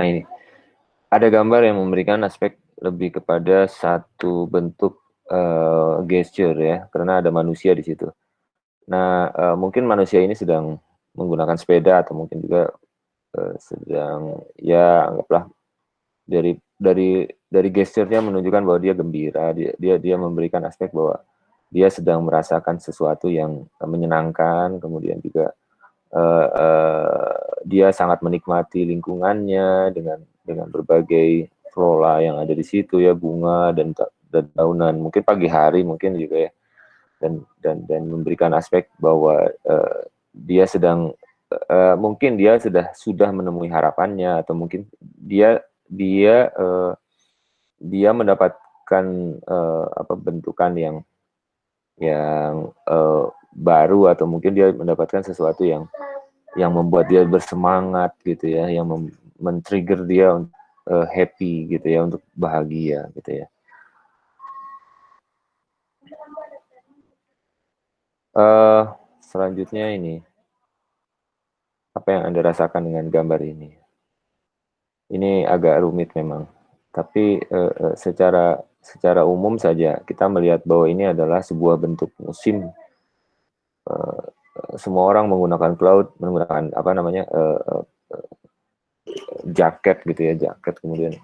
Nah ini ada gambar yang memberikan aspek lebih kepada satu bentuk gesture ya, karena ada manusia di situ. Nah, mungkin manusia ini sedang menggunakan sepeda atau mungkin juga sedang ya anggaplah dari gesturnya menunjukkan bahwa dia gembira, dia memberikan aspek bahwa dia sedang merasakan sesuatu yang menyenangkan, kemudian juga dia sangat menikmati lingkungannya dengan berbagai flora yang ada di situ ya, bunga dan daunan, mungkin pagi hari mungkin juga ya, dan memberikan aspek bahwa dia sedang mungkin dia sudah menemui harapannya, atau mungkin dia mendapatkan apa bentukan yang baru, atau mungkin dia mendapatkan sesuatu yang membuat dia bersemangat gitu ya, yang men-trigger dia happy gitu ya, untuk bahagia gitu ya. Selanjutnya ini, apa yang Anda rasakan dengan gambar ini? Ini agak rumit memang, tapi secara umum saja kita melihat bahwa ini adalah sebuah bentuk musim. Semua orang menggunakan cloud, menggunakan apa namanya jaket gitu ya, jaket, kemudian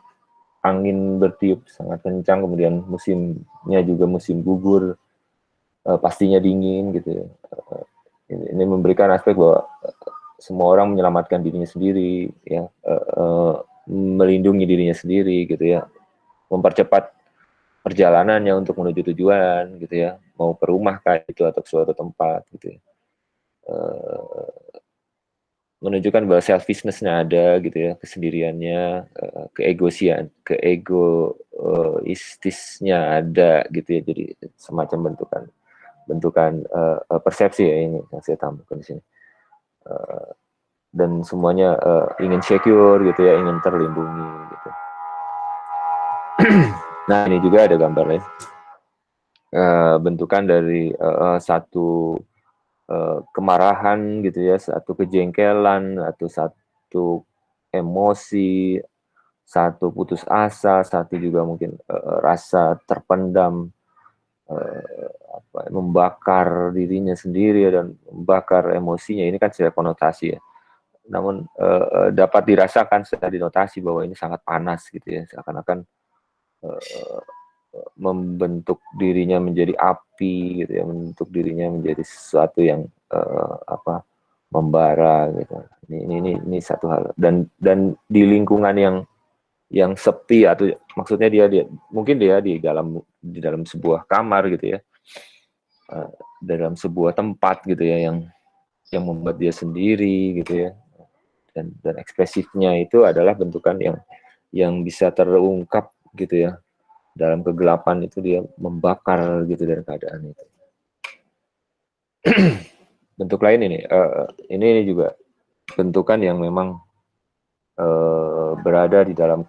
angin bertiup sangat kencang, kemudian musimnya juga musim gugur, pastinya dingin gitu ya. Ini memberikan aspek bahwa semua orang menyelamatkan dirinya sendiri ya, melindungi dirinya sendiri gitu ya, mempercepat perjalanannya untuk menuju tujuan gitu ya, mau ke rumah kah itu atau ke suatu tempat gitu ya. Menunjukkan bahwa selfishness-nya ada gitu ya, kesendiriannya, keegoistisnya ada gitu ya, jadi semacam bentukan persepsi ya ini yang saya tambahkan di sini. Dan semuanya ingin secure gitu ya, ingin terlindungi gitu. Nah ini juga ada gambar lain, bentukan dari satu kemarahan gitu ya, satu kejengkelan, atau satu emosi, satu putus asa, satu juga mungkin rasa terpendam, membakar dirinya sendiri dan membakar emosinya. Ini kan secara konotasi ya, namun dapat dirasakan secara dinotasi bahwa ini sangat panas gitu ya, seakan-akan membentuk dirinya menjadi api gitu ya, membentuk dirinya menjadi sesuatu yang membara gitu. Ini satu hal, dan di lingkungan yang sepi, atau maksudnya dia mungkin dia di dalam sebuah kamar gitu ya, dalam sebuah tempat gitu ya, yang membuat dia sendiri gitu ya, dan ekspresifnya itu adalah bentukan yang bisa terungkap gitu ya, dalam kegelapan itu dia membakar gitu dari keadaan itu. Bentuk lain ini juga bentukan yang memang berada di dalam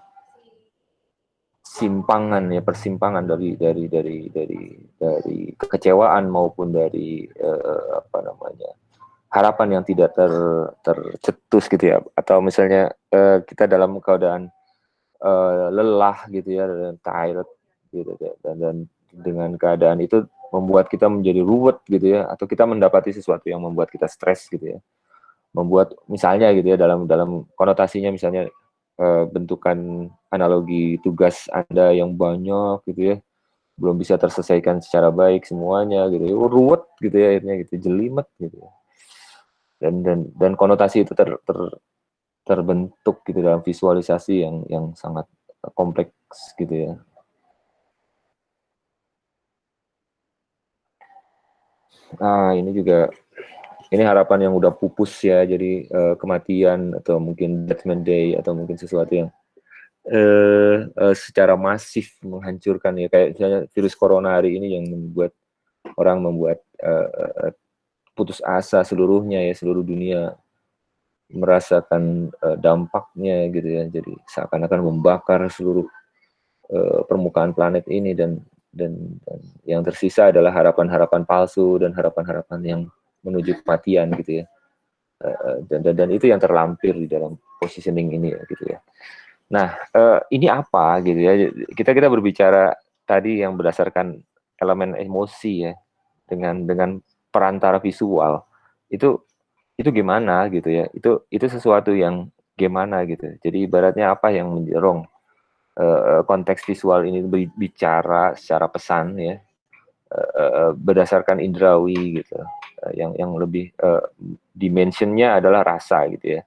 simpangan ya, persimpangan dari kekecewaan maupun dari apa namanya, harapan yang tidak tercetus gitu ya, atau misalnya kita dalam keadaan lelah gitu ya, dan tired gitu ya, dan dengan keadaan itu membuat kita menjadi ruwet gitu ya, atau kita mendapati sesuatu yang membuat kita stres gitu ya, membuat misalnya gitu ya, dalam konotasinya misalnya bentukan analogi tugas Anda yang banyak gitu ya, belum bisa terselesaikan secara baik semuanya gitu ya, ruwet gitu ya, akhirnya gitu, jelimet gitu ya. Dan konotasi itu terbentuk gitu dalam visualisasi yang sangat kompleks gitu ya. Nah, ini harapan yang udah pupus ya, jadi kematian atau mungkin judgment day, atau mungkin sesuatu yang secara masif menghancurkan ya, kayak misalnya virus corona hari ini yang membuat putus asa seluruhnya ya, seluruh dunia merasakan dampaknya gitu ya, jadi seakan-akan membakar seluruh permukaan planet ini, dan yang tersisa adalah harapan-harapan palsu dan harapan-harapan yang menuju kematian gitu ya, dan itu yang terlampir di dalam positioning ini ya gitu ya. Nah, ini apa gitu ya? Kita berbicara tadi yang berdasarkan elemen emosi ya, dengan perantara visual itu itu gimana gitu ya? Itu sesuatu yang gimana gitu. Jadi ibaratnya apa yang mendorong konteks visual ini bicara secara pesan ya, berdasarkan indrawi gitu, yang lebih dimensionnya adalah rasa gitu ya.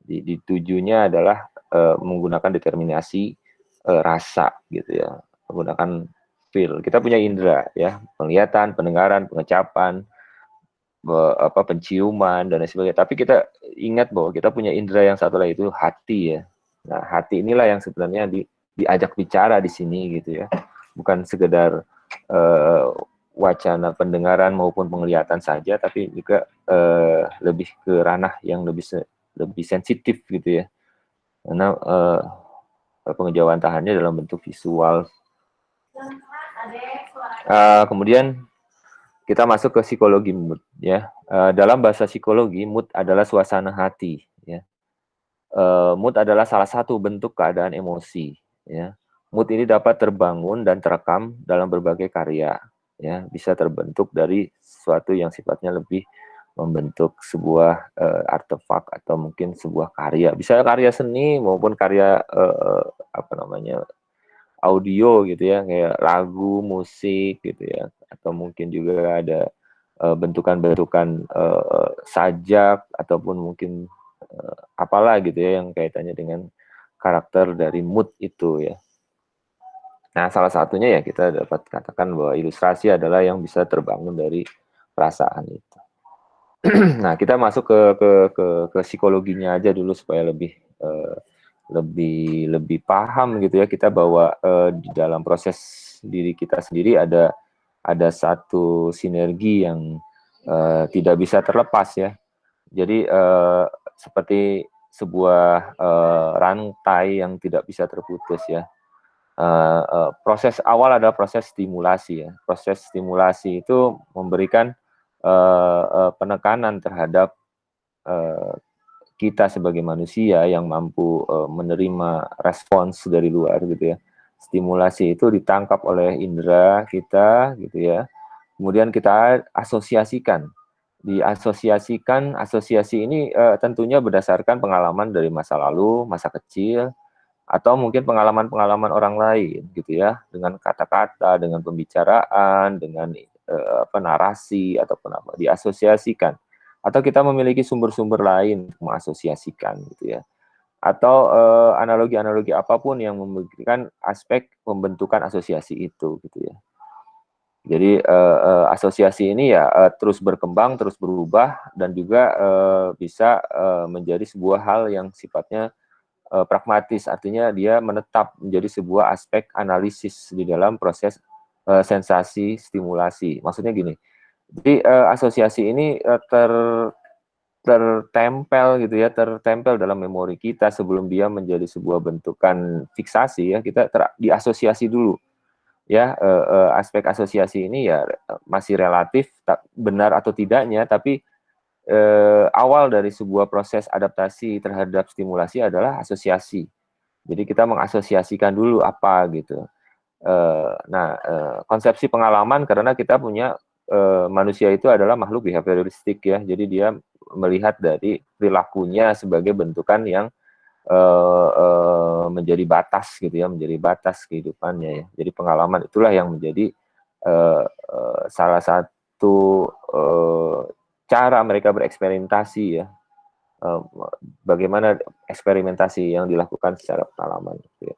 Ditujunya adalah menggunakan determinasi rasa gitu ya, menggunakan feel. Kita punya indera ya, penglihatan, pendengaran, pengecapan, penciuman dan lain sebagainya. Tapi kita ingat bahwa kita punya indera yang satu lagi itu hati ya. Nah, hati inilah yang sebenarnya diajak bicara di sini gitu ya. Bukan sekedar wacana pendengaran maupun penglihatan saja, tapi juga lebih ke ranah yang lebih sensitif gitu ya. Karena pengejawantahannya dalam bentuk visual. Kemudian kita masuk ke psikologi mood ya. Dalam bahasa psikologi, mood adalah suasana hati ya. Mood adalah salah satu bentuk keadaan emosi ya. Mood ini dapat terbangun dan terekam dalam berbagai karya ya, bisa terbentuk dari sesuatu yang sifatnya lebih membentuk sebuah artefak atau mungkin sebuah karya, bisa karya seni maupun karya apa namanya, audio gitu ya, kayak lagu, musik gitu ya, atau mungkin juga ada bentukan-bentukan sajak ataupun mungkin apalah gitu ya yang kaitannya dengan karakter dari mood itu ya. Nah, salah satunya ya kita dapat katakan bahwa ilustrasi adalah yang bisa terbangun dari perasaan itu. Nah, kita masuk ke psikologinya aja dulu supaya lebih paham gitu ya kita bahwa di dalam proses diri kita sendiri ada satu sinergi yang tidak bisa terlepas ya. Jadi seperti sebuah rantai yang tidak bisa terputus ya. Proses awal adalah proses stimulasi ya. Proses stimulasi itu memberikan penekanan terhadap kita sebagai manusia yang mampu menerima respons dari luar gitu ya. Stimulasi itu ditangkap oleh indera kita gitu ya. Kemudian kita asosiasikan. Asosiasi ini tentunya berdasarkan pengalaman dari masa lalu, masa kecil, atau mungkin pengalaman-pengalaman orang lain gitu ya, dengan kata-kata, dengan pembicaraan, dengan narasi ataupun apa diasosiasikan, atau kita memiliki sumber-sumber lain untuk mengasosiasikan gitu ya, atau analogi-analogi apapun yang memberikan aspek pembentukan asosiasi itu gitu ya. Jadi asosiasi ini ya terus berkembang, terus berubah, dan juga bisa menjadi sebuah hal yang sifatnya pragmatis, artinya dia menetap menjadi sebuah aspek analisis di dalam proses sensasi stimulasi. Maksudnya gini, jadi asosiasi ini tertempel gitu ya, tertempel dalam memori kita sebelum dia menjadi sebuah bentukan fiksasi ya, kita diasosiasi dulu ya. Aspek asosiasi ini ya masih relatif benar atau tidaknya, tapi awal dari sebuah proses adaptasi terhadap stimulasi adalah asosiasi. Jadi kita mengasosiasikan dulu apa gitu. Konsepsi pengalaman, karena kita punya manusia itu adalah makhluk behavioristik ya. Jadi dia melihat dari perilakunya sebagai bentukan yang menjadi batas gitu ya, menjadi batas kehidupannya ya. Jadi pengalaman itulah yang menjadi salah satu cara mereka bereksperimentasi ya. Bagaimana eksperimentasi yang dilakukan secara pengalaman gitu ya.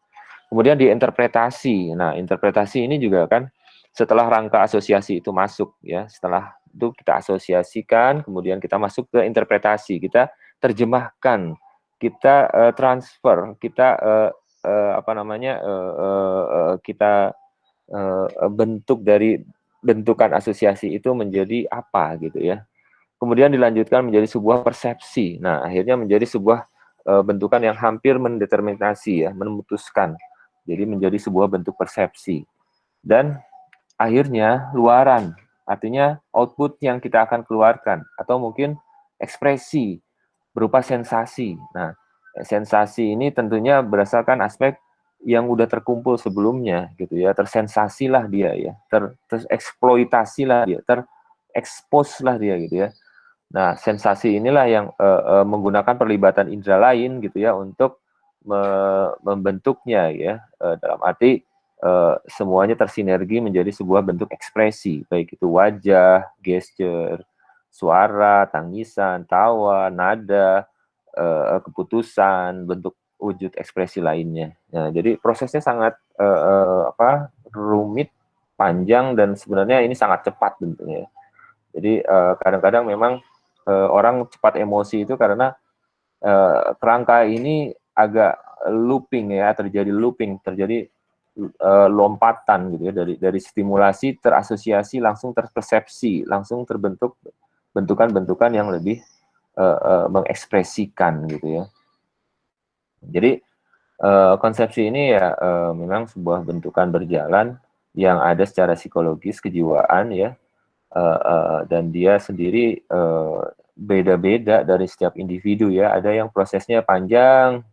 Kemudian diinterpretasi. Nah, interpretasi ini juga kan setelah rangka asosiasi itu masuk ya, setelah itu kita asosiasikan, kemudian kita masuk ke interpretasi, kita terjemahkan, kita transfer, kita kita bentuk dari bentukan asosiasi itu menjadi apa gitu ya. Kemudian dilanjutkan menjadi sebuah persepsi. Nah, akhirnya menjadi sebuah bentukan yang hampir mendeterminasi ya, memutuskan. Jadi menjadi sebuah bentuk persepsi. Dan akhirnya luaran, artinya output yang kita akan keluarkan, atau mungkin ekspresi berupa sensasi. Nah, sensasi ini tentunya berdasarkan aspek yang udah terkumpul sebelumnya gitu ya, tersensasilah dia ya, tereksploitasilah dia, terekspos lah dia gitu ya. Nah, sensasi inilah yang menggunakan perlibatan indera lain gitu ya untuk membentuknya ya, dalam arti semuanya tersinergi menjadi sebuah bentuk ekspresi, baik itu wajah, gesture, suara, tangisan, tawa, nada, keputusan, bentuk wujud ekspresi lainnya. Nah, jadi prosesnya sangat rumit, panjang, dan sebenarnya ini sangat cepat bentuknya. Jadi kadang-kadang memang orang cepat emosi itu karena kerangka ini agak looping ya, terjadi lompatan gitu ya, dari stimulasi terasosiasi langsung terpersepsi, langsung terbentuk bentukan-bentukan yang lebih mengekspresikan gitu ya. Jadi konsepsi ini ya memang sebuah bentukan berjalan yang ada secara psikologis kejiwaan ya, dan dia sendiri beda-beda dari setiap individu ya. Ada yang prosesnya panjang,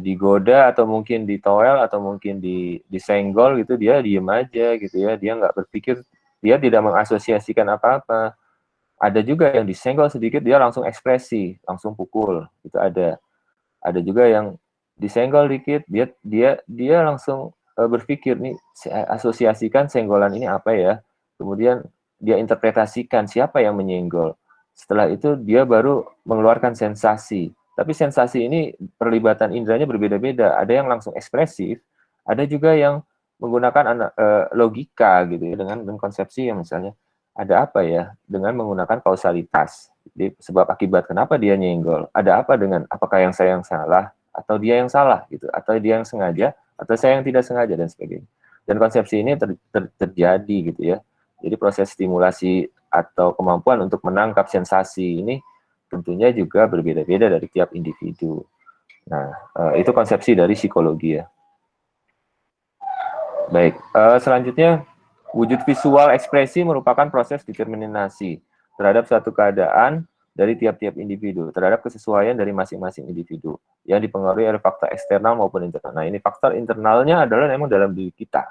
digoda atau mungkin ditoel atau mungkin disenggol gitu, dia diem aja gitu ya, dia nggak berpikir, dia tidak mengasosiasikan apa-apa. Ada juga yang disenggol sedikit dia langsung ekspresi, langsung pukul, itu ada juga yang disenggol dikit dia langsung berpikir nih, asosiasikan senggolan ini apa ya, kemudian dia interpretasikan siapa yang menyenggol, setelah itu dia baru mengeluarkan sensasi. Tapi sensasi ini perlibatan inderanya berbeda-beda, ada yang langsung ekspresif, ada juga yang menggunakan logika gitu ya, dengan konsepsi yang misalnya ada apa ya, dengan menggunakan kausalitas. Jadi sebab akibat kenapa dia nyenggol, ada apa dengan, apakah saya yang salah atau dia yang salah gitu, atau dia yang sengaja atau saya yang tidak sengaja dan sebagainya. Dan konsepsi ini terjadi gitu ya. Jadi proses stimulasi atau kemampuan untuk menangkap sensasi ini tentunya juga berbeda-beda dari tiap individu. Nah, itu konsepsi dari psikologi ya. Baik, selanjutnya wujud visual ekspresi merupakan proses determinasi terhadap suatu keadaan dari tiap-tiap individu, terhadap kesesuaian dari masing-masing individu yang dipengaruhi oleh faktor eksternal maupun internal. Nah, ini faktor internalnya adalah memang dalam diri kita,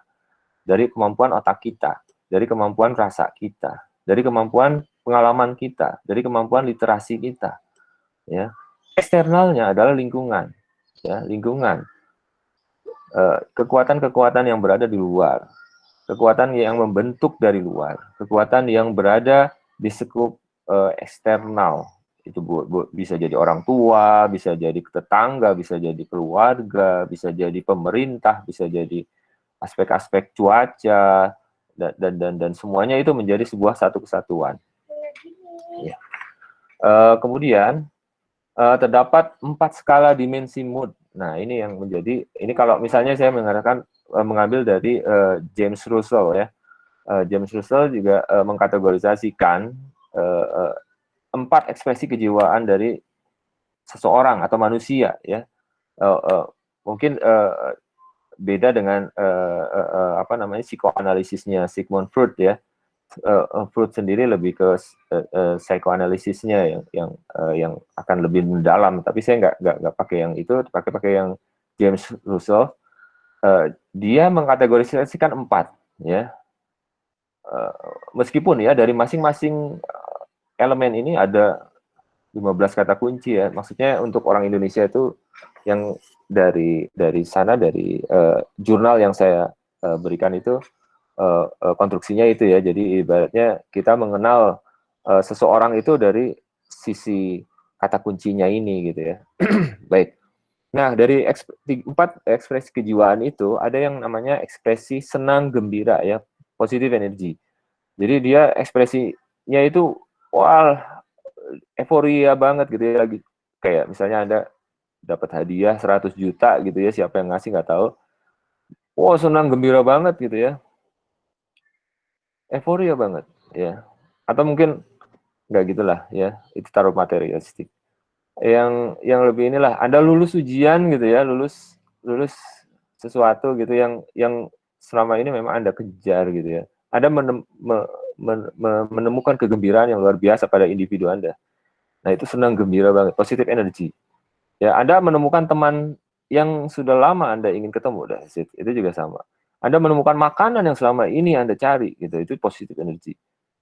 dari kemampuan otak kita, dari kemampuan rasa kita, dari kemampuan pengalaman kita, dari kemampuan literasi kita. Ya, eksternalnya adalah lingkungan, ya, lingkungan, kekuatan-kekuatan yang berada di luar, kekuatan yang membentuk dari luar, kekuatan yang berada di skup eksternal. Itu bisa jadi orang tua, bisa jadi tetangga, bisa jadi keluarga, bisa jadi pemerintah, bisa jadi aspek-aspek cuaca, dan semuanya itu menjadi sebuah satu kesatuan. Ya. Kemudian terdapat 4 skala dimensi mood. Nah, ini yang menjadi, ini kalau misalnya saya mengambil dari James Russell ya. James Russell juga mengkategorisasikan 4 ekspresi kejiwaan dari seseorang atau manusia ya. Mungkin beda dengan psikoanalisisnya Sigmund Freud ya. Freud sendiri lebih ke psikoanalisisnya yang akan lebih mendalam, tapi saya nggak pakai yang itu, pakai yang James Russell. Dia mengkategorisasikan 4 ya. Meskipun ya dari masing-masing elemen ini ada 15 kata kunci ya. Maksudnya untuk orang Indonesia itu yang dari sana, dari jurnal yang saya berikan itu konstruksinya itu ya. Jadi ibaratnya kita mengenal seseorang itu dari sisi kata kuncinya ini gitu ya. Baik. Nah, dari 4 ekspresi kejiwaan itu ada yang namanya ekspresi senang gembira ya, positive energy. Jadi dia ekspresinya itu wah, euforia banget gitu ya, lagi kayak misalnya Anda dapat hadiah 100 juta gitu ya, siapa yang ngasih nggak tahu. Wah, senang gembira banget gitu ya. Euforia banget ya. Atau mungkin nggak gitulah ya, itu taruh materialistik. Yang lebih inilah, Anda lulus ujian gitu ya, lulus lulus sesuatu gitu yang selama ini memang Anda kejar gitu ya. Anda menemukan kegembiraan yang luar biasa pada individu Anda. Nah, itu senang gembira banget, positive energy. Ya, Anda menemukan teman yang sudah lama Anda ingin ketemu, itu juga sama. Anda menemukan makanan yang selama ini Anda cari, gitu, itu positif energi.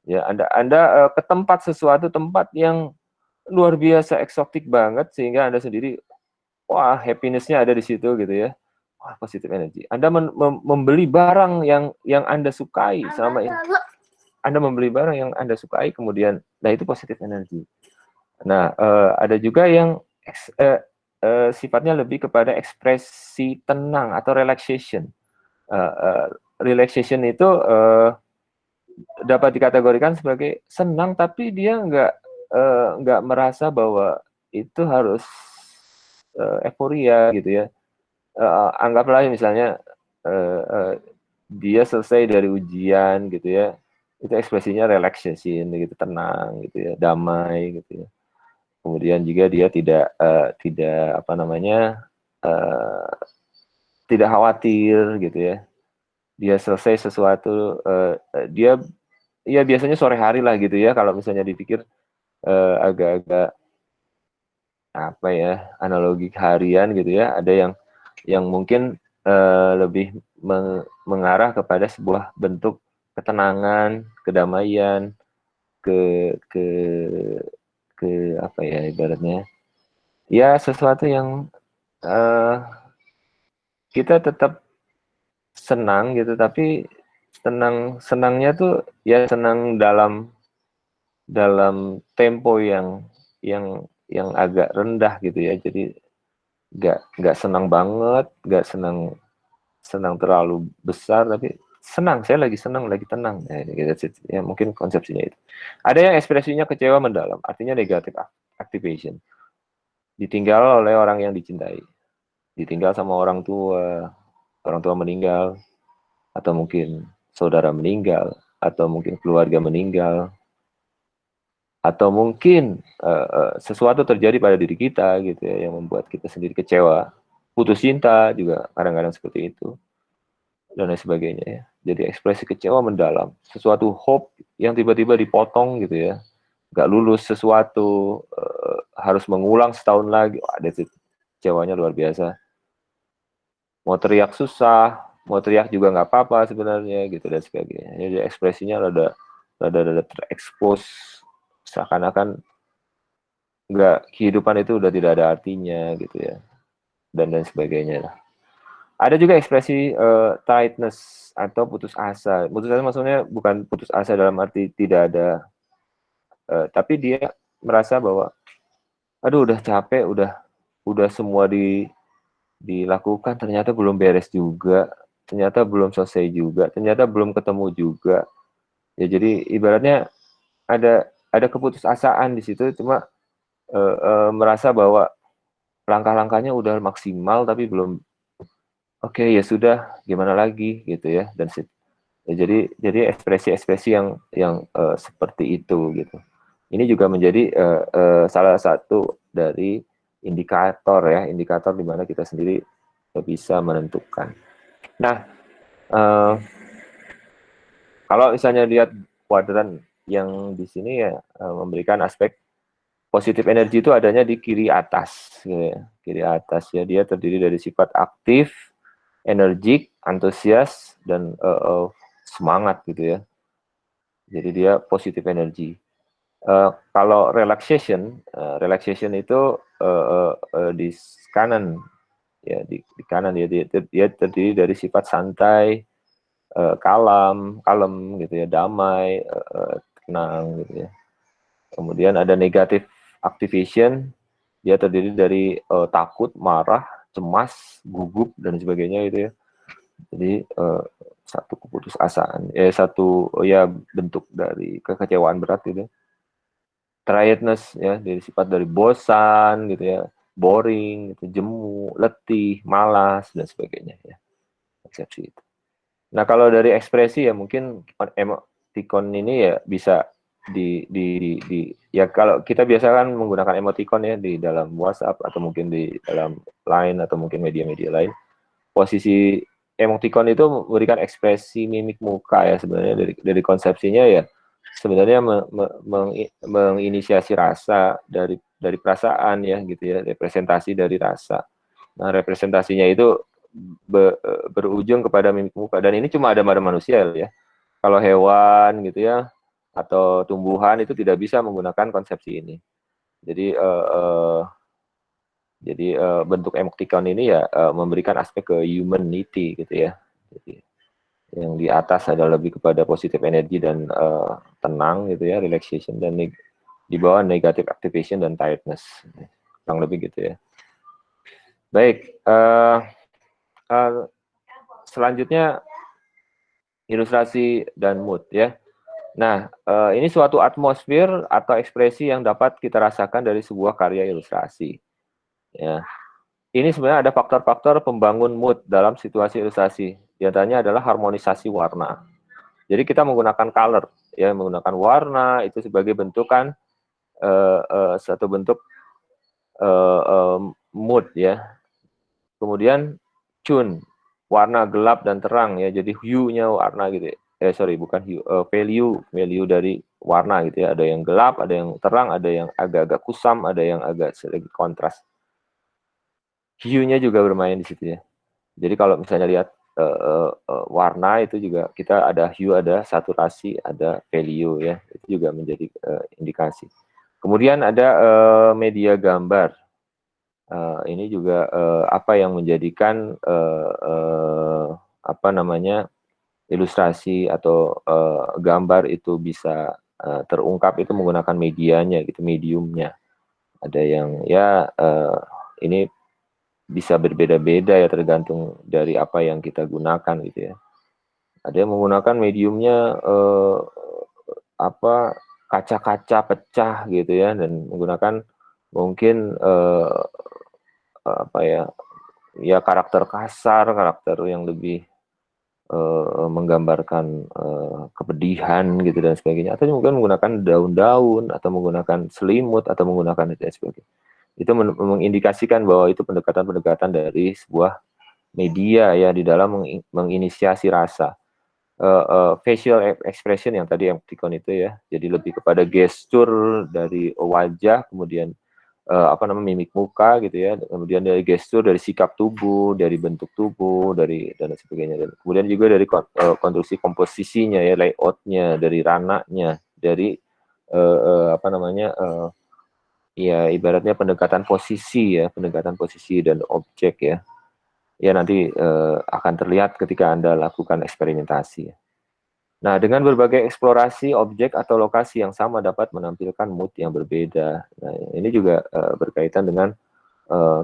Ya, Anda ke tempat sesuatu tempat yang luar biasa eksotik banget sehingga Anda sendiri, wah, happiness-nya ada di situ gitu ya. Wah, positif energi. Anda membeli barang yang Anda sukai selama ini. Anda membeli barang yang Anda sukai kemudian, nah itu positif energi. Nah, ada juga yang sifatnya lebih kepada ekspresi tenang atau relaxation. Relaxation itu dapat dikategorikan sebagai senang, tapi dia nggak merasa bahwa itu harus euforia gitu ya. Anggaplah misalnya dia selesai dari ujian gitu ya, itu ekspresinya relaxation gitu, tenang gitu ya, damai gitu ya. Kemudian juga dia tidak apa namanya, tidak khawatir gitu ya. Dia selesai sesuatu, dia ya biasanya sore hari lah gitu ya, kalau misalnya dipikir agak-agak apa ya, analogi harian gitu ya, ada yang mungkin lebih mengarah kepada sebuah bentuk ketenangan, kedamaian, ke ke ke apa ya ibaratnya, ya sesuatu yang uh, kita tetap senang gitu, tapi senangnya tuh ya senang dalam tempo yang agak rendah gitu ya. Jadi nggak senang banget, nggak senang senang terlalu besar, tapi senang, saya lagi senang, lagi tenang. Nah, gitu, ya mungkin konsepsinya itu. Ada yang ekspresinya kecewa mendalam, artinya negatif activation. Ditinggal oleh orang yang dicintai, ditinggal sama orang tua meninggal, atau mungkin saudara meninggal, atau mungkin keluarga meninggal, atau mungkin sesuatu terjadi pada diri kita gitu ya, yang membuat kita sendiri kecewa. Putus cinta juga kadang-kadang seperti itu, dan lain sebagainya ya. Jadi ekspresi kecewa mendalam, sesuatu hope yang tiba-tiba dipotong gitu ya, nggak lulus sesuatu, harus mengulang setahun lagi, ada kecewanya luar biasa. Mau teriak susah, mau teriak juga nggak apa-apa sebenarnya gitu dan sebagainya. Jadi ekspresinya rada terekspos, seakan-akan nggak, kehidupan itu udah tidak ada artinya gitu ya, dan lain sebagainya lah. Ada juga ekspresi tiredness atau putus asa. Putus asa maksudnya bukan putus asa dalam arti tidak ada, tapi dia merasa bahwa aduh udah capek, udah semua dilakukan, ternyata belum beres juga, ternyata belum selesai juga, ternyata belum ketemu juga. Ya jadi ibaratnya ada keputusasaan di situ, cuma merasa bahwa langkah-langkahnya udah maksimal tapi belum, oke, ya sudah, gimana lagi gitu ya, dan ya, jadi ekspresi-ekspresi yang seperti itu gitu. Ini juga menjadi salah satu dari indikator di mana kita sendiri bisa menentukan. Nah, kalau misalnya lihat kuadran yang di sini ya, memberikan aspek positif energi itu adanya di kiri atas, gitu ya. Kiri atas ya, dia terdiri dari sifat aktif, energik, antusias, dan semangat gitu ya. Jadi dia positif energi. Kalau relaxation itu di kanan ya, di kanan ya, dia terdiri dari sifat santai, kalem gitu ya, damai, tenang gitu ya. Kemudian ada negatif activation, dia terdiri dari takut, marah, cemas, gugup dan sebagainya gitu ya. Jadi satu keputusasaan, satu ya bentuk dari kekecewaan berat gitu. Tiredness ya, dari sifat dari bosan gitu ya, boring gitu, jemu, letih, malas dan sebagainya ya. Eksepsi itu. Nah, kalau dari ekspresi ya mungkin emoticon ini ya bisa di ya, kalau kita biasa kan menggunakan emoticon ya di dalam WhatsApp atau mungkin di dalam Line atau mungkin media-media lain. Posisi emoticon itu memberikan ekspresi mimik muka ya, sebenarnya dari konsepsinya ya, sebenarnya menginisiasi rasa dari perasaan ya gitu ya, representasi dari rasa. Nah, representasinya itu berujung kepada mimik muka, dan ini cuma ada pada manusia ya. Kalau hewan gitu ya atau tumbuhan itu tidak bisa menggunakan konsepsi ini. Jadi bentuk emoticon ini ya memberikan aspek ke humanity gitu ya. Jadi yang di atas adalah lebih kepada positive energy dan tenang gitu ya, relaxation, dan di bawah negative activation dan tiredness, kurang lebih gitu ya. Baik, selanjutnya ilustrasi dan mood ya. Nah, ini suatu atmosfer atau ekspresi yang dapat kita rasakan dari sebuah karya ilustrasi. Ya, ini sebenarnya ada faktor-faktor pembangun mood dalam situasi ilustrasi. Di antaranya adalah harmonisasi warna. Jadi kita menggunakan color, ya, menggunakan warna itu sebagai bentukan satu bentuk mood ya. Kemudian tune, warna gelap dan terang ya. Jadi hue-nya warna gitu. Sorry, bukan hue, value dari warna gitu ya. Ada yang gelap, ada yang terang, ada yang agak-agak kusam, ada yang agak sedikit kontras. Hue-nya juga bermain di situ ya. Jadi kalau misalnya lihat warna itu juga kita ada hue, ada saturasi, ada value ya. Itu juga menjadi indikasi. Kemudian ada media gambar. Ini juga apa yang menjadikan apa namanya ilustrasi atau gambar itu bisa terungkap itu menggunakan medianya gitu, mediumnya. Ada yang ya ini bisa berbeda-beda ya tergantung dari apa yang kita gunakan gitu ya. Ada yang menggunakan mediumnya apa kaca-kaca pecah gitu ya, dan menggunakan mungkin apa ya karakter kasar, karakter yang lebih menggambarkan kepedihan gitu dan sebagainya, atau mungkin menggunakan daun-daun atau menggunakan selimut atau menggunakan dan sebagainya. Itu mengindikasikan bahwa itu pendekatan-pendekatan dari sebuah media ya di dalam menginisiasi rasa. Facial expression yang tadi yang emoticon itu ya, jadi lebih kepada gestur dari wajah, kemudian apa namanya mimik muka gitu ya, kemudian dari gestur, dari sikap tubuh, dari bentuk tubuh, dari dan sebagainya, dan kemudian juga dari konstruksi komposisinya ya, layoutnya, dari rananya, dari apa namanya ya ibaratnya pendekatan posisi ya, pendekatan posisi dan objek ya, ya nanti akan terlihat ketika Anda lakukan eksperimentasi. Nah, dengan berbagai eksplorasi objek atau lokasi yang sama dapat menampilkan mood yang berbeda. Nah, ini juga berkaitan dengan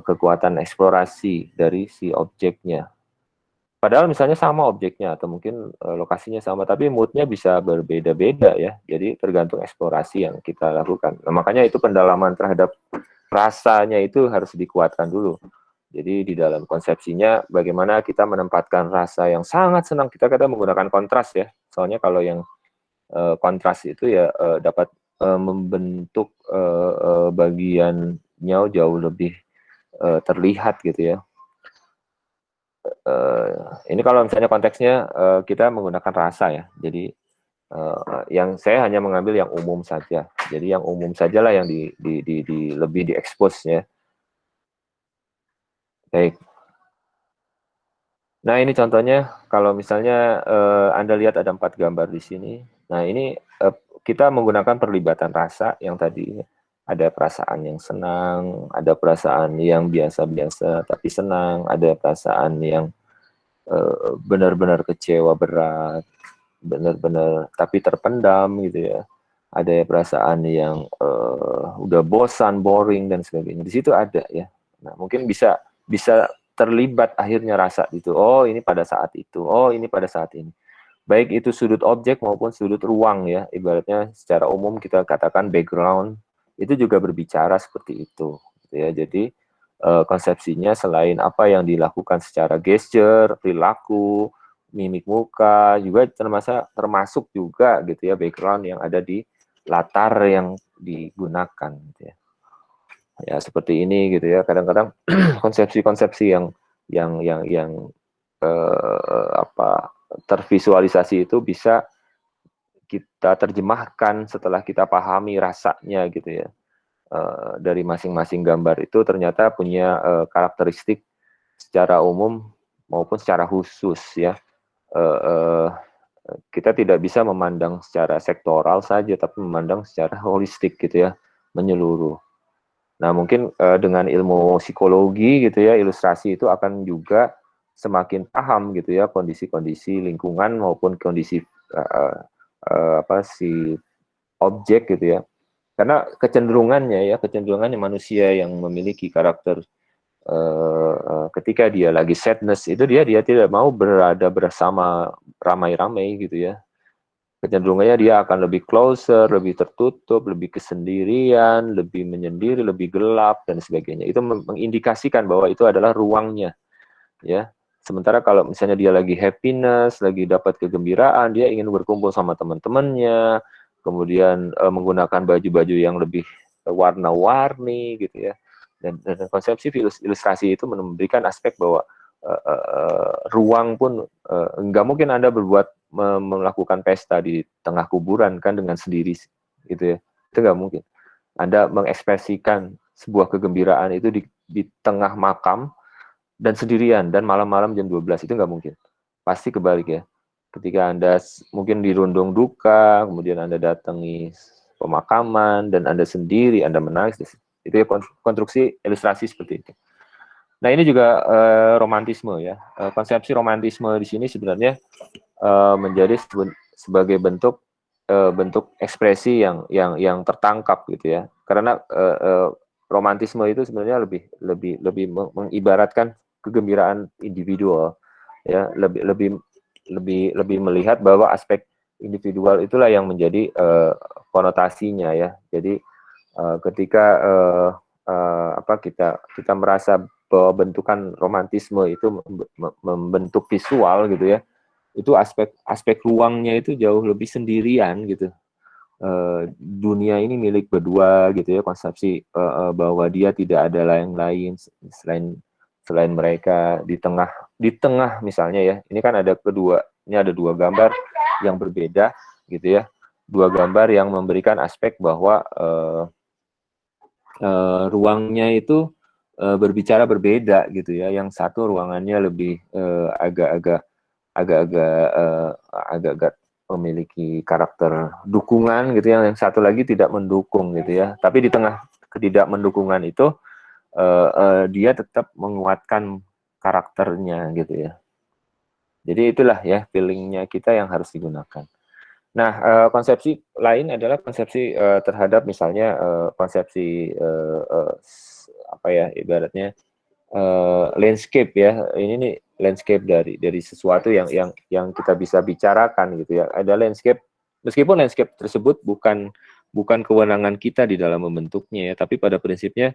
kekuatan eksplorasi dari si objeknya. Padahal misalnya sama objeknya atau mungkin lokasinya sama, tapi moodnya bisa berbeda-beda ya. Jadi tergantung eksplorasi yang kita lakukan. Nah, makanya itu pendalaman terhadap rasanya itu harus dikuatkan dulu. Jadi di dalam konsepsinya bagaimana kita menempatkan rasa yang sangat senang, kita kadang menggunakan kontras ya. Soalnya kalau yang kontras itu ya dapat membentuk bagiannya jauh lebih terlihat gitu ya. Ini kalau misalnya konteksnya kita menggunakan rasa ya. Jadi yang saya hanya mengambil yang umum saja. Jadi yang umum sajalah yang lebih diekspos ya. Baik. Nah, ini contohnya kalau misalnya Anda lihat ada 4 gambar di sini. Nah, ini kita menggunakan perlibatan rasa yang tadi ada perasaan yang senang, ada perasaan yang biasa-biasa tapi senang, ada perasaan yang benar-benar kecewa berat, benar-benar tapi terpendam gitu ya. Ada perasaan yang udah bosan, boring dan sebagainya. Di situ ada ya. Nah, mungkin bisa terlibat akhirnya rasa itu. Oh, ini pada saat itu. Oh, ini pada saat ini. Baik itu sudut objek maupun sudut ruang ya. Ibaratnya secara umum kita katakan background itu juga berbicara seperti itu. Gitu ya. Jadi konsepsinya selain apa yang dilakukan secara gesture, perilaku, mimik muka, juga termasuk juga gitu ya background yang ada di latar yang digunakan gitu ya. Ya seperti ini gitu ya. Kadang-kadang konsepsi-konsepsi yang apa tervisualisasi itu bisa kita terjemahkan, setelah kita pahami rasanya gitu ya, dari masing-masing gambar itu ternyata punya karakteristik secara umum maupun secara khusus ya. Kita tidak bisa memandang secara sektoral saja, tapi memandang secara holistik gitu ya, menyeluruh. Nah mungkin dengan ilmu psikologi gitu ya, ilustrasi itu akan juga semakin paham gitu ya kondisi-kondisi lingkungan maupun kondisi si objek gitu ya. Karena kecenderungannya manusia yang memiliki karakter ketika dia lagi sadness itu dia tidak mau berada bersama ramai-ramai gitu ya. Kecenderungannya dia akan lebih closer, lebih tertutup, lebih kesendirian, lebih menyendiri, lebih gelap dan sebagainya. Itu mengindikasikan bahwa itu adalah ruangnya, ya. Sementara kalau misalnya dia lagi happiness, lagi dapat kegembiraan, dia ingin berkumpul sama teman-temannya, kemudian menggunakan baju-baju yang lebih warna-warni gitu ya. Dan konsepsi ilustrasi itu memberikan aspek bahwa ruang pun nggak mungkin Anda melakukan pesta di tengah kuburan kan dengan sendiri gitu ya. Itu nggak mungkin. Anda mengekspresikan sebuah kegembiraan itu di tengah makam dan sendirian dan malam-malam jam 12 itu nggak mungkin. Pasti kebalik ya. Ketika Anda mungkin dirundung duka, kemudian Anda datangi pemakaman dan Anda sendiri, Anda menangis, itu ya konstruksi ilustrasi seperti itu. Nah ini juga romantisme ya. Konsepsi romantisme di sini sebenarnya menjadi sebagai bentuk ekspresi yang tertangkap gitu ya. Karena romantisme itu sebenarnya lebih mengibaratkan kegembiraan individual ya, lebih melihat bahwa aspek individual itulah yang menjadi konotasinya ya. Jadi ketika kita merasa bahwa bentukan romantisme itu membentuk visual gitu ya, itu aspek ruangnya itu jauh lebih sendirian gitu. Dunia ini milik berdua gitu ya, konsepsi bahwa dia tidak ada yang lain selain mereka di tengah misalnya ya. Ini kan ada dua gambar yang berbeda gitu ya. Dua gambar yang memberikan aspek bahwa ruangnya itu berbicara berbeda gitu ya. Yang satu ruangannya lebih agak-agak memiliki karakter dukungan gitu ya. Yang satu lagi tidak mendukung gitu ya. Tapi di tengah ketidakmendukungan itu dia tetap menguatkan karakternya gitu ya. Jadi itulah ya feelingnya kita yang harus digunakan. Nah, konsepsi lain adalah konsepsi terhadap misalnya konsepsi apa ya ibaratnya landscape ya. Ini nih landscape dari sesuatu yang kita bisa bicarakan gitu ya. Ada landscape, meskipun landscape tersebut bukan kewenangan kita di dalam membentuknya ya, tapi pada prinsipnya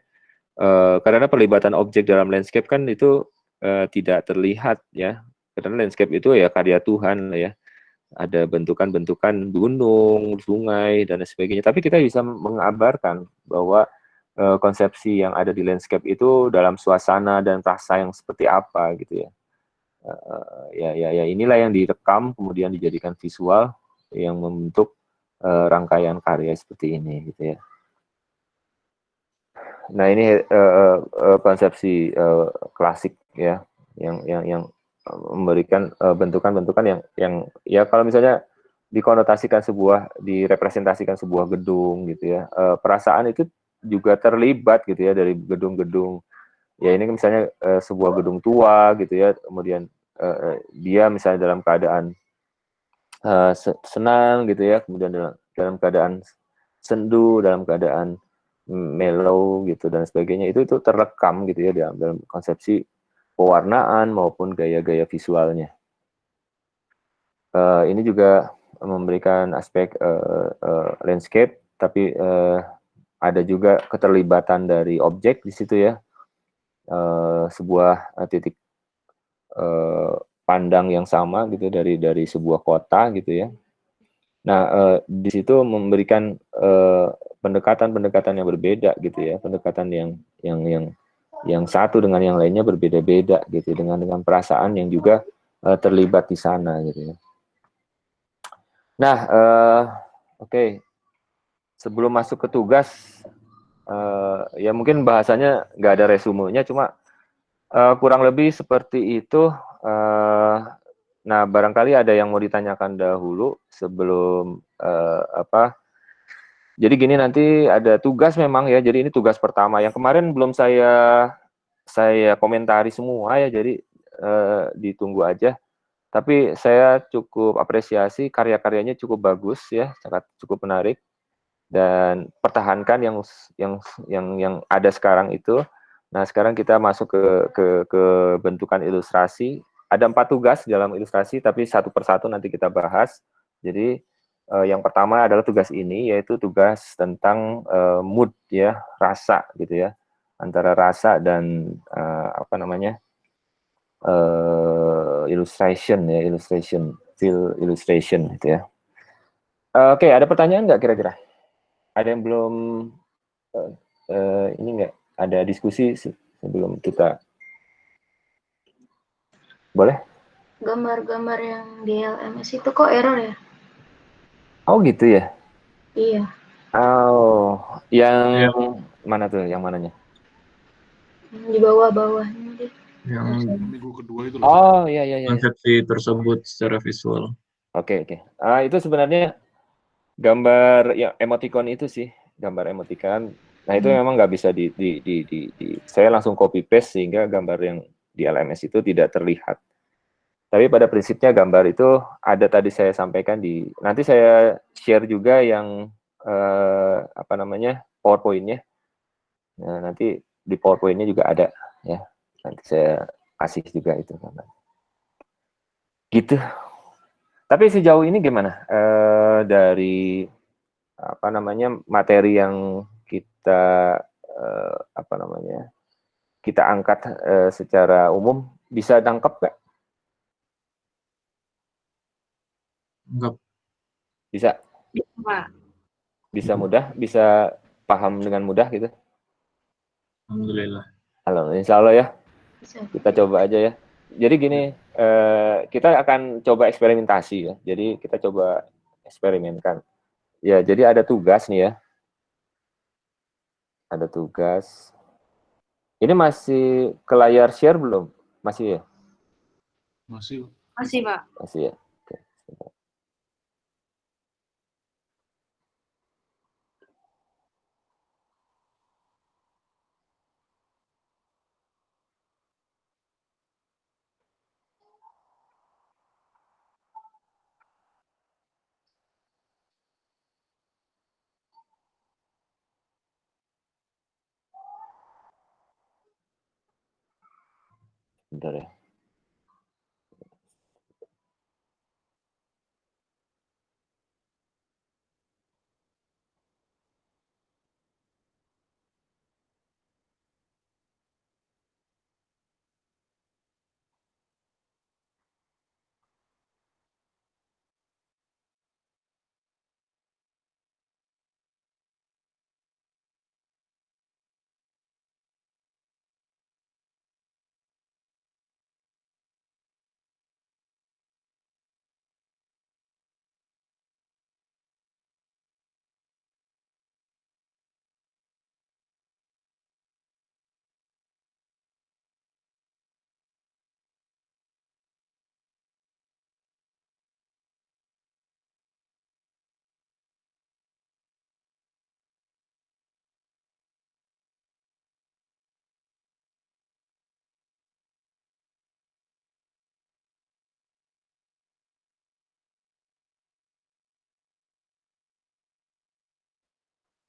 karena perlibatan objek dalam landscape kan itu tidak terlihat ya. Karena landscape itu ya karya Tuhan ya. Ada bentukan-bentukan gunung, sungai, dan sebagainya. Tapi kita bisa mengabarkan bahwa konsepsi yang ada di landscape itu dalam suasana dan rasa yang seperti apa gitu ya. Ya inilah yang direkam kemudian dijadikan visual yang membentuk rangkaian karya seperti ini gitu ya. Nah ini konsepsi klasik ya yang memberikan bentukan-bentukan yang ya kalau misalnya direpresentasikan sebuah gedung gitu ya, perasaan itu juga terlibat gitu ya dari gedung-gedung ya. Ini misalnya sebuah gedung tua gitu ya, kemudian dia misalnya dalam keadaan senang gitu ya, kemudian dalam keadaan sendu, dalam keadaan mellow gitu dan sebagainya, itu terekam gitu ya dalam konsepsi pewarnaan maupun gaya-gaya visualnya. Ini juga memberikan aspek landscape, tapi ada juga keterlibatan dari objek di situ ya, sebuah titik pandang yang sama gitu dari sebuah kota gitu ya. Nah di situ memberikan pendekatan-pendekatan yang berbeda gitu ya, pendekatan yang satu dengan yang lainnya berbeda-beda gitu, dengan perasaan yang juga terlibat di sana gitu ya. Nah, oke. Sebelum masuk ke tugas, ya mungkin bahasanya nggak ada resumenya, cuma kurang lebih seperti itu. Nah, barangkali ada yang mau ditanyakan dahulu sebelum apa? Jadi gini, nanti ada tugas memang ya. Jadi ini tugas pertama. Yang kemarin belum saya komentari semua ya. Jadi ditunggu aja. Tapi saya cukup apresiasi karya-karyanya cukup bagus ya, sangat cukup menarik, dan pertahankan yang ada sekarang itu. Nah, sekarang kita masuk ke bentukan ilustrasi. Ada 4 tugas dalam ilustrasi, tapi satu persatu nanti kita bahas. Jadi yang pertama adalah tugas ini, yaitu tugas tentang mood ya, rasa gitu ya, antara rasa dan apa namanya, illustration ya, feel illustration gitu ya. Oke, ada pertanyaan nggak kira-kira? Ada yang belum ini nggak? Ada diskusi sebelum kita? Boleh? Gambar-gambar yang di LMS itu kok error ya? Oh gitu ya? Iya, Oh, yang Ya, mana tuh? Yang mananya? di bawah-bawahnya deh. yang minggu kedua itu loh. Oh iya iya iya. konsepsi tersebut secara visual. Oke oke. Itu sebenarnya gambar ya emoticon itu sih, gambar emoticon. Nah itu memang nggak bisa saya langsung copy paste sehingga gambar yang di LMS itu tidak terlihat. Tapi pada prinsipnya gambar itu ada, tadi saya sampaikan nanti saya share juga yang apa namanya, PowerPoint-nya. Nah, nanti di PowerPoint-nya juga ada ya. Nanti saya kasih juga itu gambar. Gitu. Tapi sejauh ini gimana? Dari apa namanya, materi yang kita apa namanya, kita angkat secara umum, bisa tangkap nggak? Enggak, Bisa, Pak. bisa mudah, bisa paham dengan mudah gitu. alhamdulillah. Halo, insya Allah ya. Bisa. Kita coba aja ya. Jadi gini, kita akan coba eksperimentasi ya. Jadi kita coba eksperimenkan. Ya, jadi ada tugas nih ya. Ada tugas. Ini masih ke layar share belum? Masih ya? Masih. Masih, Pak. Masih ya. Oke. Bentar ya.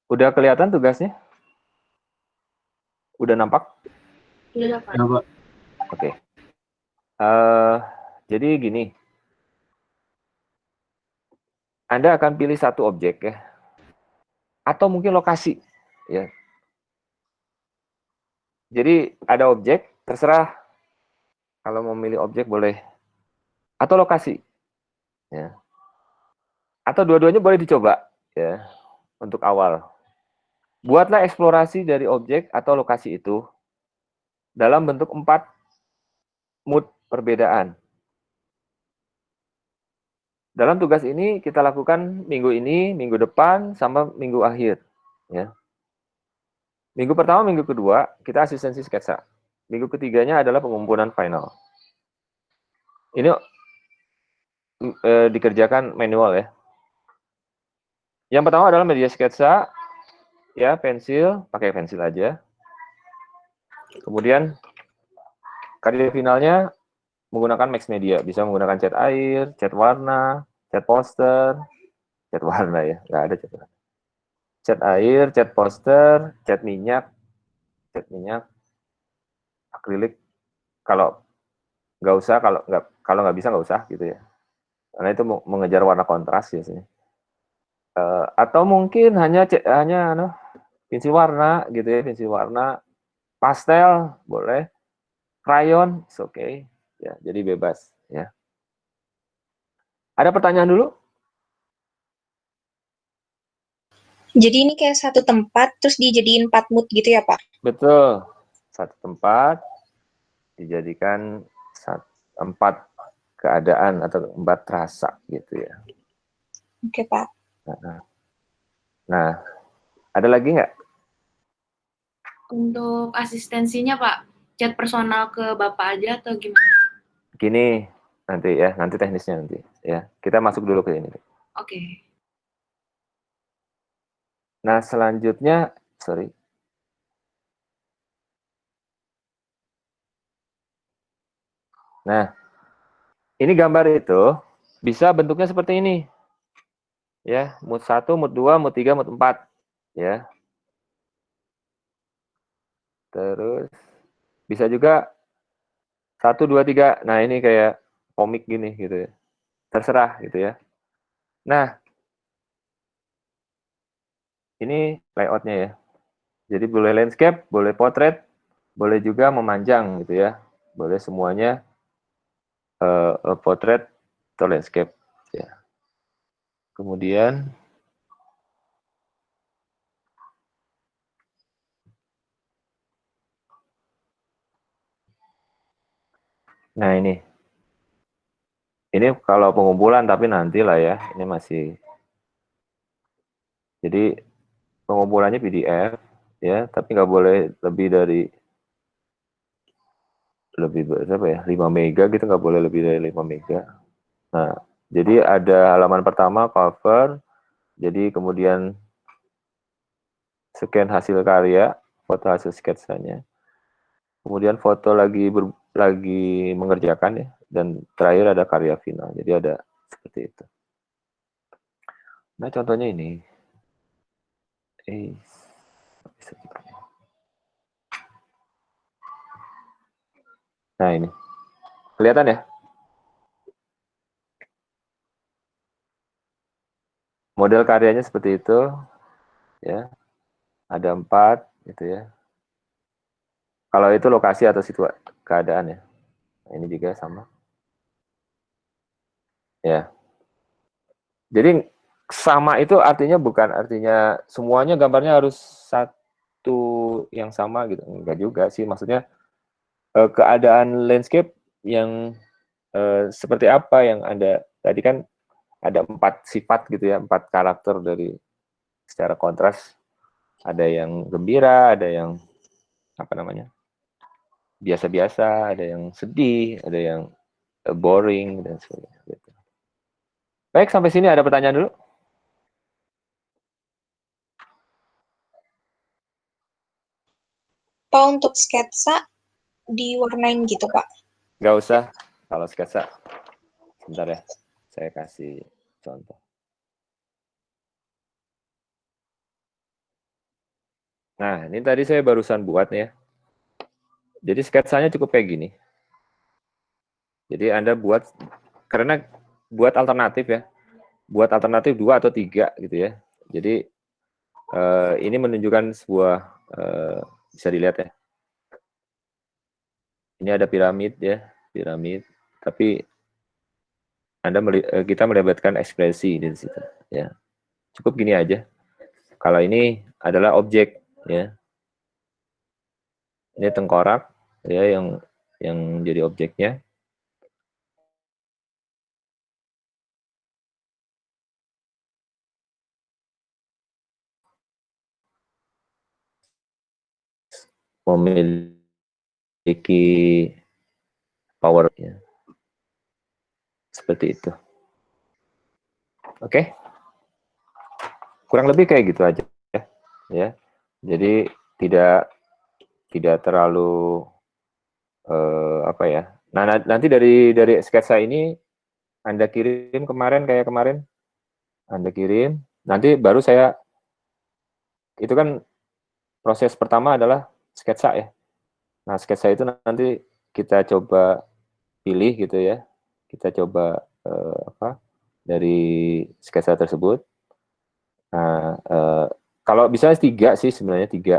Udah kelihatan tugasnya? Udah nampak? Iya, Pak. Ya, Pak. Oke. Jadi gini, Anda akan pilih satu objek ya, atau mungkin lokasi ya. Jadi ada objek, terserah kalau mau milih objek boleh, atau lokasi ya. Atau dua-duanya boleh dicoba ya untuk awal. Buatlah eksplorasi dari objek atau lokasi itu dalam bentuk 4 mood perbedaan. dalam tugas ini kita lakukan minggu ini, minggu depan, sama minggu akhir. Ya. Minggu pertama, minggu kedua, kita asistensi sketsa. Minggu ketiganya adalah pengumpulan final. Ini dikerjakan manual ya. Yang pertama adalah media sketsa, ya pensil, pakai pensil aja. Kemudian karya finalnya menggunakan Max Media, bisa menggunakan cat air, cat warna, cat poster, cat warna ya, nggak ada cat warna. Cat air, cat poster, cat minyak, akrilik. Kalau nggak usah, kalau nggak bisa nggak usah gitu ya. Karena itu mengejar warna kontras biasanya. Atau mungkin hanya pensil warna gitu ya, pensil warna, pastel boleh, krayon, oke, okay. Ya, jadi bebas ya. Ada pertanyaan dulu? Jadi ini kayak satu tempat terus dijadiin 4 mood gitu ya, Pak? Betul. Satu tempat dijadikan 4 keadaan atau 4 rasa gitu ya. Oke, Pak. Nah, ada lagi nggak? Untuk asistensinya, Pak, chat personal ke Bapak aja atau gimana? Gini, nanti teknisnya nanti ya. Kita masuk dulu ke ini. Oke. Nah, selanjutnya, Nah, ini gambar itu bisa bentuknya seperti ini. Ya, mood 1, mood 2, mood 3, mood 4. Ya. Terus bisa juga 1, 2, 3. Nah, ini kayak komik gini gitu ya. Terserah gitu ya. Nah, ini layoutnya ya. Jadi boleh landscape, boleh portrait, boleh juga memanjang gitu ya. Boleh semuanya portrait atau landscape. Ya. Kemudian nah ini kalau pengumpulan tapi nanti lah ya. Ini masih jadi pengumpulannya PDF ya, tapi nggak boleh lebih dari berapa ya, 5 mega gitu, nggak boleh lebih dari 5 mega. Nah, jadi ada halaman pertama cover, jadi kemudian scan hasil karya, foto hasil sketsanya, kemudian foto lagi mengerjakan ya, dan terakhir ada karya final. Jadi ada seperti itu. Nah, contohnya ini. Nah, ini. Kelihatan ya? Model karyanya seperti itu. Ya. Ada 4 gitu ya. Kalau itu lokasi atau situasi keadaan ya. Nah, ini juga sama. Ya. Jadi sama itu artinya bukan artinya semuanya gambarnya harus satu yang sama gitu. Enggak juga sih. Maksudnya keadaan landscape yang seperti apa yang ada tadi kan ada 4 sifat gitu ya, 4 karakter dari secara kontras. Ada yang gembira, ada yang biasa-biasa, ada yang sedih, ada yang boring dan sebagainya. Gitu. Baik, sampai sini ada pertanyaan dulu? Pak, untuk sketsa diwarnain gitu, Pak? Nggak usah, kalau sketsa. Sebentar ya, saya kasih contoh. Nah, ini tadi saya barusan buat ya. Jadi sketsanya cukup kayak gini. Jadi Anda karena buat alternatif ya. Buat alternatif 2 atau 3 gitu ya. Jadi ini menunjukkan sebuah, bisa dilihat ya. Ini ada piramid ya, piramid. Tapi kita melibatkan ekspresi di situ ya. Cukup gini aja. Kalau ini adalah objek ya. Ini tengkorak ya yang jadi objeknya. memiliki power ya. Seperti itu. Oke. Kurang lebih kayak gitu aja ya. Jadi tidak terlalu apa ya. Nah, nanti dari sketsa ini Anda kirim kayak kemarin Anda kirim, nanti baru saya, itu kan proses pertama adalah sketsa ya. Nah, sketsa itu nanti kita coba pilih gitu ya. Kita coba dari sketsa tersebut. Nah, kalau bisa 3 sih sebenarnya 3.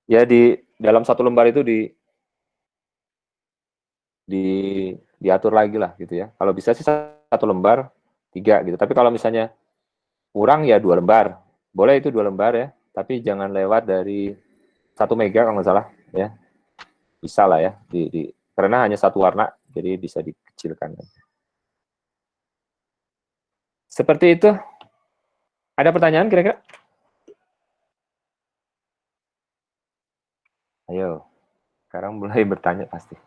Ya di dalam satu lembar itu diatur lagi lah gitu ya. Kalau bisa sih 1 lembar 3 gitu. Tapi kalau misalnya kurang ya 2 lembar. Boleh itu 2 lembar ya. Tapi jangan lewat dari 1 mega kalau nggak salah ya. Bisa lah ya. Karena hanya 1 warna, jadi bisa dikecilkan. Seperti itu. Ada pertanyaan kira-kira? Ayo. Sekarang mulai bertanya pasti.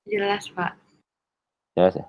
Jelas, Pak. Jelas ya?